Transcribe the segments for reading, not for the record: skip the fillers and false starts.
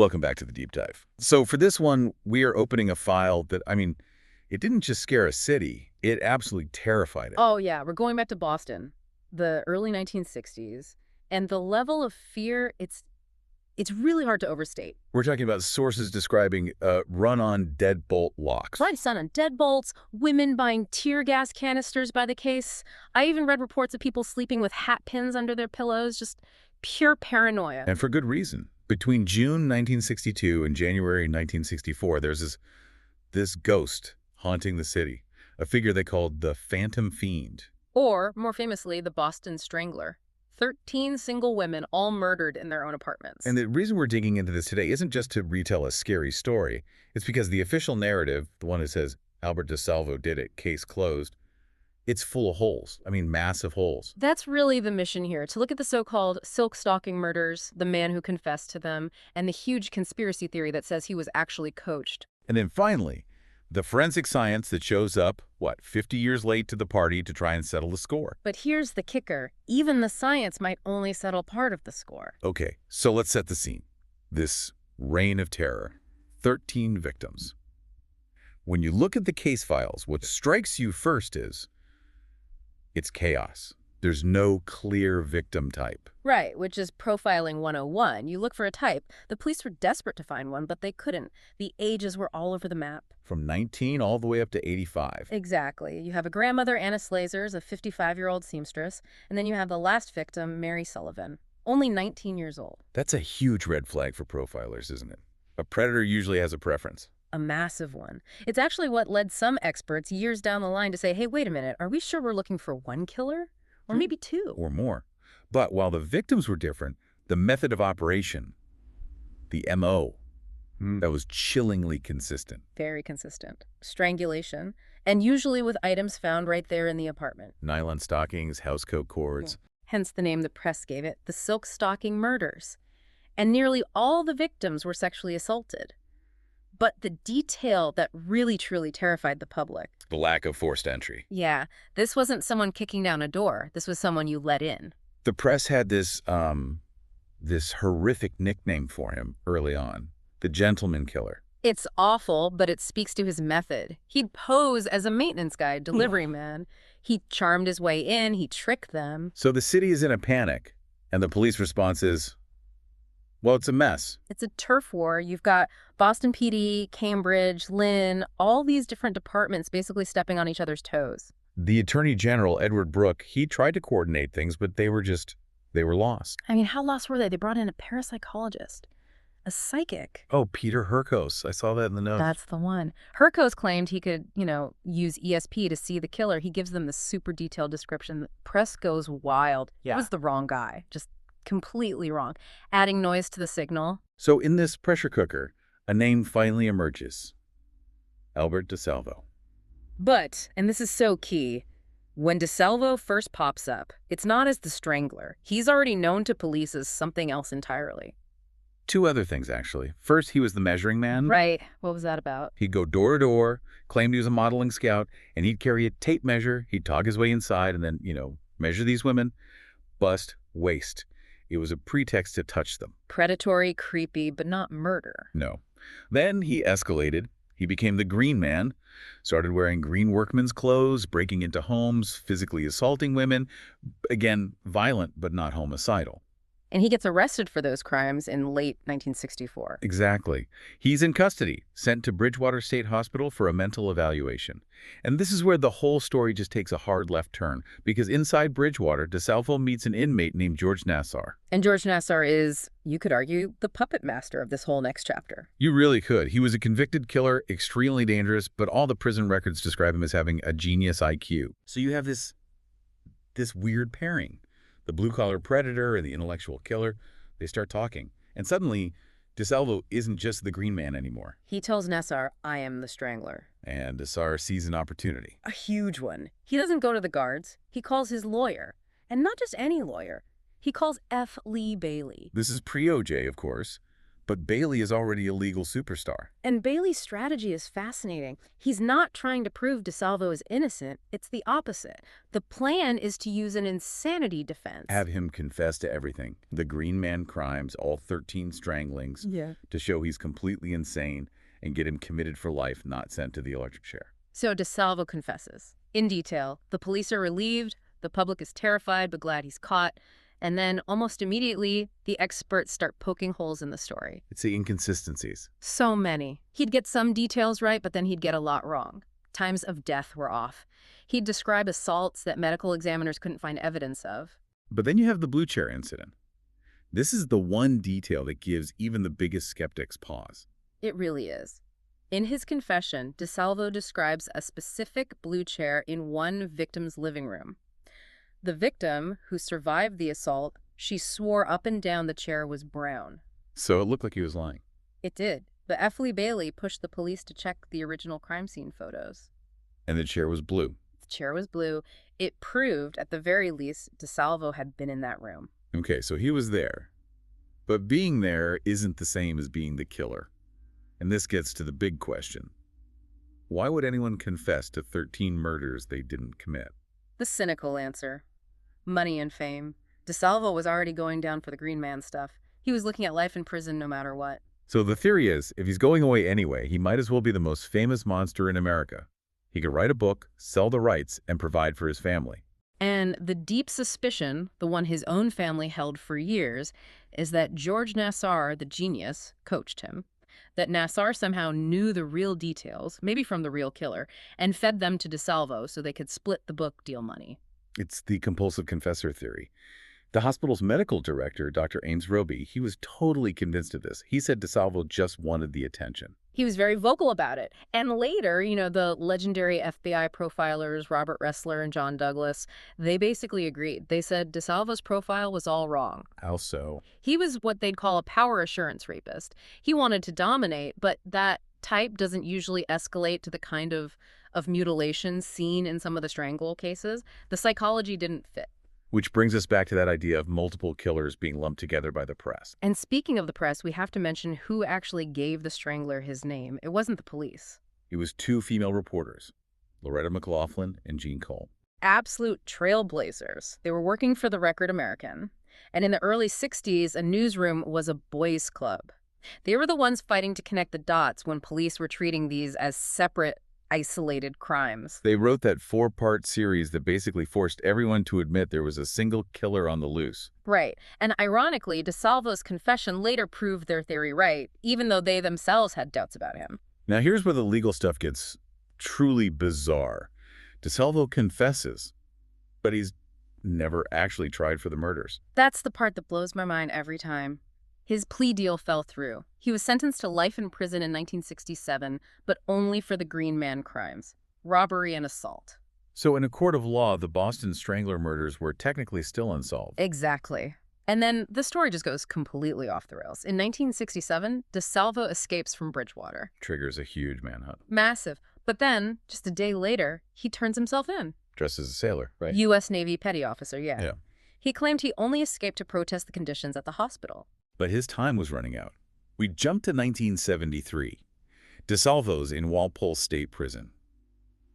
Welcome back to the deep dive. So for this one, we are opening a file that, it didn't just scare a city, it absolutely terrified it. Oh, yeah, we're going back to Boston, the early 1960s, and the level of fear, it's really hard to overstate. We're talking about sources describing run-on deadbolt locks. Right, son, on deadbolts, women buying tear gas canisters by the case. I even read reports of people sleeping with hat pins under their pillows, just pure paranoia. And for good reason. Between June 1962 and January 1964, there's this ghost haunting the city, a figure they called the Phantom Fiend. Or, more famously, the Boston Strangler. 13 single women all murdered in their own apartments. And the reason we're digging into this today isn't just to retell a scary story. It's because the official narrative, the one that says Albert DeSalvo did it, case closed, it's full of holes. Massive holes. That's really the mission here, to look at the so-called silk stocking murders, the man who confessed to them, and the huge conspiracy theory that says he was actually coached. And then finally, the forensic science that shows up, 50 years late to the party to try and settle the score. But here's the kicker. Even the science might only settle part of the score. Okay, so let's set the scene. This reign of terror. 13 victims. When you look at the case files, what strikes you first is it's chaos. There's no clear victim type. Right, which is profiling 101. You look for a type. The police were desperate to find one, but they couldn't. The ages were all over the map. From 19 all the way up to 85. Exactly. You have a grandmother, Anna Slazers, a 55-year-old seamstress, and then you have the last victim, Mary Sullivan, only 19 years old. That's a huge red flag for profilers, isn't it? A predator usually has a preference. A massive one. It's actually what led some experts years down the line to say, hey, wait a minute, are we sure we're looking for one killer? Or maybe two? Or more. But while the victims were different, the method of operation, the MO, that was chillingly consistent. Very consistent. Strangulation, and usually with items found right there in the apartment. Nylon stockings, housecoat cords. Hence the name the press gave it, the silk stocking murders. And nearly all the victims were sexually assaulted. But the detail that really truly terrified the public. The lack of forced entry. Yeah, this wasn't someone kicking down a door. This was someone you let in. The press had this horrific nickname for him early on, the gentleman killer. It's awful, but it speaks to his method. He'd pose as a maintenance guy, delivery man. He charmed his way in, he tricked them. So the city is in a panic, and the police response is, well, it's a mess. It's a turf war. You've got Boston PD, Cambridge, Lynn, all these different departments basically stepping on each other's toes. The Attorney General, Edward Brooke, he tried to coordinate things, but they were lost. How lost were they? They brought in a parapsychologist, a psychic. Oh, Peter Hurkos. I saw that in the notes. That's the one. Hurkos claimed he could, use ESP to see the killer. He gives them the super detailed description. The press goes wild. Yeah. It was the wrong guy. Just completely wrong. Adding noise to the signal. So in this pressure cooker, a name finally emerges. Albert DeSalvo. But, and this is so key, when DeSalvo first pops up, it's not as the Strangler. He's already known to police as something else entirely. Two other things, actually. First, he was the measuring man. Right. What was that about? He'd go door to door, claimed he was a modeling scout, and he'd carry a tape measure. He'd talk his way inside and then, measure these women, bust, waist. It was a pretext to touch them. Predatory, creepy, but not murder. No. Then he escalated. He became the green man, started wearing green workman's clothes, breaking into homes, physically assaulting women. Again, violent, but not homicidal. And he gets arrested for those crimes in late 1964. Exactly. He's in custody, sent to Bridgewater State Hospital for a mental evaluation. And this is where the whole story just takes a hard left turn, because inside Bridgewater, DeSalvo meets an inmate named George Nassar. And George Nassar is, you could argue, the puppet master of this whole next chapter. You really could. He was a convicted killer, extremely dangerous, but all the prison records describe him as having a genius IQ. So you have this weird pairing. The blue-collar predator and the intellectual killer, they start talking. And suddenly, DeSalvo isn't just the green man anymore. He tells Nassar, I am the Strangler. And Nassar sees an opportunity. A huge one. He doesn't go to the guards. He calls his lawyer. And not just any lawyer. He calls F. Lee Bailey. This is pre-OJ, of course. But Bailey is already a legal superstar. And Bailey's strategy is fascinating. He's not trying to prove DeSalvo is innocent. It's the opposite. The plan is to use an insanity defense. Have him confess to everything. The Green Man crimes, all 13 stranglings, to show he's completely insane and get him committed for life, not sent to the electric chair. So DeSalvo confesses. In detail, the police are relieved, the public is terrified but glad he's caught, and then almost immediately, the experts start poking holes in the story. It's the inconsistencies. So many. He'd get some details right, but then he'd get a lot wrong. Times of death were off. He'd describe assaults that medical examiners couldn't find evidence of. But then you have the blue chair incident. This is the one detail that gives even the biggest skeptics pause. It really is. In his confession, DeSalvo describes a specific blue chair in one victim's living room. The victim, who survived the assault, she swore up and down the chair was brown. So it looked like he was lying. It did, but F. Lee Bailey pushed the police to check the original crime scene photos. And the chair was blue. The chair was blue. It proved, at the very least, DeSalvo had been in that room. Okay, so he was there. But being there isn't the same as being the killer. And this gets to the big question. Why would anyone confess to 13 murders they didn't commit? The cynical answer. Money and fame. DeSalvo was already going down for the Green Man stuff. He was looking at life in prison no matter what. So the theory is, if he's going away anyway, he might as well be the most famous monster in America. He could write a book, sell the rights, and provide for his family. And the deep suspicion, the one his own family held for years, is that George Nassar, the genius, coached him. That Nassar somehow knew the real details, maybe from the real killer, and fed them to DeSalvo so they could split the book deal money. It's the compulsive confessor theory. The hospital's medical director, Dr. Ames Roby, he was totally convinced of this. He said DeSalvo just wanted the attention. He was very vocal about it. And later, the legendary FBI profilers, Robert Ressler and John Douglas, they basically agreed. They said DeSalvo's profile was all wrong. How so? He was what they'd call a power assurance rapist. He wanted to dominate, but that type doesn't usually escalate to the kind of mutilation seen in some of the strangle cases. The psychology didn't fit. Which brings us back to that idea of multiple killers being lumped together by the press. And speaking of the press, we have to mention who actually gave the Strangler his name. It wasn't the police. It was two female reporters, Loretta McLaughlin and Jean Cole. Absolute trailblazers. They were working for the Record American. And in the early 60s, a newsroom was a boys' club. They were the ones fighting to connect the dots when police were treating these as separate, isolated crimes. They wrote that 4-part series that basically forced everyone to admit there was a single killer on the loose. Right. And ironically, DeSalvo's confession later proved their theory right, even though they themselves had doubts about him. Now here's where the legal stuff gets truly bizarre. DeSalvo confesses, but he's never actually tried for the murders. That's the part that blows my mind every time. His plea deal fell through. He was sentenced to life in prison in 1967, but only for the Green Man crimes, robbery and assault. So in a court of law, the Boston Strangler murders were technically still unsolved. Exactly. And then the story just goes completely off the rails. In 1967, DeSalvo escapes from Bridgewater. Triggers a huge manhunt. Massive. But then, just a day later, he turns himself in. Dressed as a sailor, right? U.S. Navy petty officer, yeah. Yeah. He claimed he only escaped to protest the conditions at the hospital. But his time was running out. We jumped to 1973. DeSalvo's in Walpole State Prison.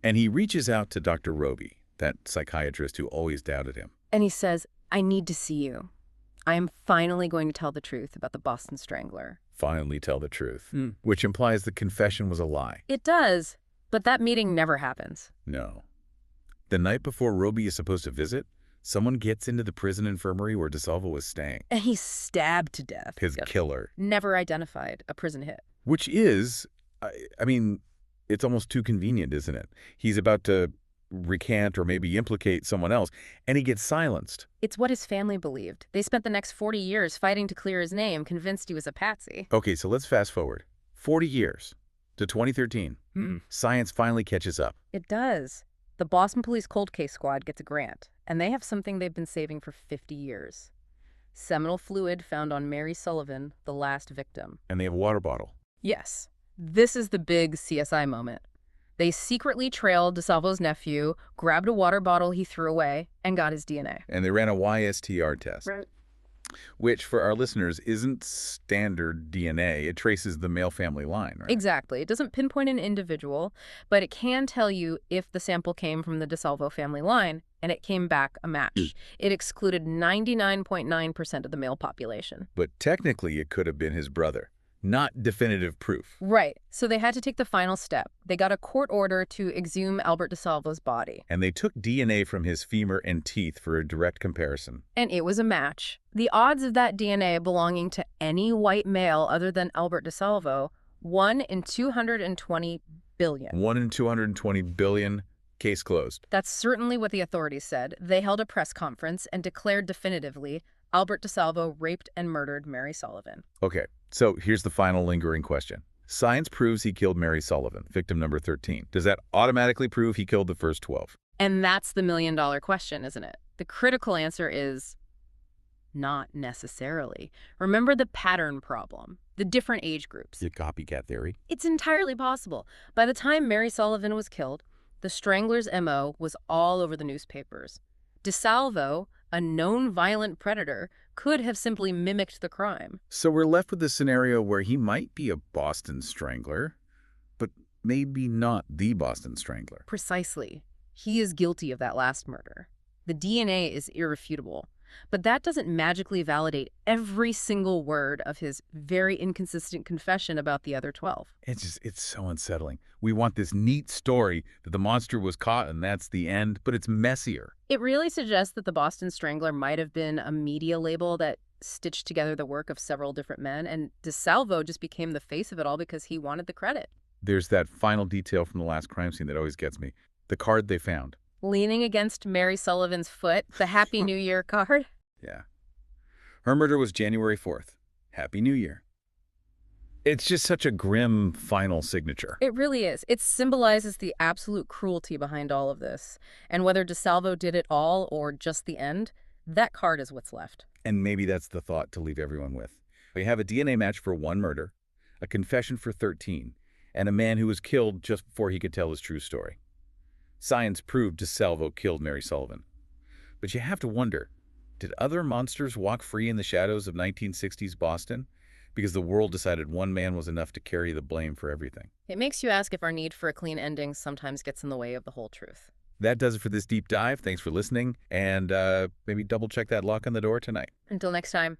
And he reaches out to Dr. Roby, that psychiatrist who always doubted him. And he says, "I need to see you. I am finally going to tell the truth about the Boston Strangler." Finally tell the truth, which implies the confession was a lie. It does, but that meeting never happens. No. The night before Roby is supposed to visit, someone gets into the prison infirmary where DeSalvo was staying. And he's stabbed to death. His killer. Never identified, a prison hit. Which is, I mean, it's almost too convenient, isn't it? He's about to recant or maybe implicate someone else, and he gets silenced. It's what his family believed. They spent the next 40 years fighting to clear his name, convinced he was a patsy. Okay, so let's fast forward. 40 years to 2013. Science finally catches up. It does. The Boston Police Cold Case Squad gets a grant, and they have something they've been saving for 50 years. Seminal fluid found on Mary Sullivan, the last victim. And they have a water bottle. Yes. This is the big CSI moment. They secretly trailed DeSalvo's nephew, grabbed a water bottle he threw away, and got his DNA. And they ran a YSTR test. Right. Which, for our listeners, isn't standard DNA. It traces the male family line, right? Exactly. It doesn't pinpoint an individual, but it can tell you if the sample came from the DeSalvo family line, and it came back a match. It excluded 99.9% of the male population. But technically, it could have been his brother. Not definitive proof. Right. So they had to take the final step. They got a court order to exhume Albert DeSalvo's body. And they took DNA from his femur and teeth for a direct comparison. And it was a match. The odds of that DNA belonging to any white male other than Albert DeSalvo, 1 in 220 billion. 1 in 220 billion, case closed. That's certainly what the authorities said. They held a press conference and declared definitively Albert DeSalvo raped and murdered Mary Sullivan. Okay, so here's the final lingering question. Science proves he killed Mary Sullivan, victim number 13. Does that automatically prove he killed the first 12? And that's the million-dollar question, isn't it? The critical answer is not necessarily. Remember the pattern problem, the different age groups. The copycat theory. It's entirely possible. By the time Mary Sullivan was killed, the Strangler's MO was all over the newspapers. DeSalvo, a known violent predator, could have simply mimicked the crime. So we're left with a scenario where he might be a Boston Strangler, but maybe not the Boston Strangler. Precisely. He is guilty of that last murder. The DNA is irrefutable. But that doesn't magically validate every single word of his very inconsistent confession about the other 12. It's so unsettling. We want this neat story that the monster was caught and that's the end, but it's messier. It really suggests that the Boston Strangler might have been a media label that stitched together the work of several different men, and DeSalvo just became the face of it all because he wanted the credit. There's that final detail from the last crime scene that always gets me. The card they found. Leaning against Mary Sullivan's foot, the Happy New Year card. Yeah. Her murder was January 4th. Happy New Year. It's just such a grim final signature. It really is. It symbolizes the absolute cruelty behind all of this. And whether DeSalvo did it all or just the end, that card is what's left. And maybe that's the thought to leave everyone with. We have a DNA match for 1 murder, a confession for 13, and a man who was killed just before he could tell his true story. Science proved DeSalvo killed Mary Sullivan. But you have to wonder, did other monsters walk free in the shadows of 1960s Boston? Because the world decided one man was enough to carry the blame for everything. It makes you ask if our need for a clean ending sometimes gets in the way of the whole truth. That does it for this deep dive. Thanks for listening, and maybe double check that lock on the door tonight. Until next time.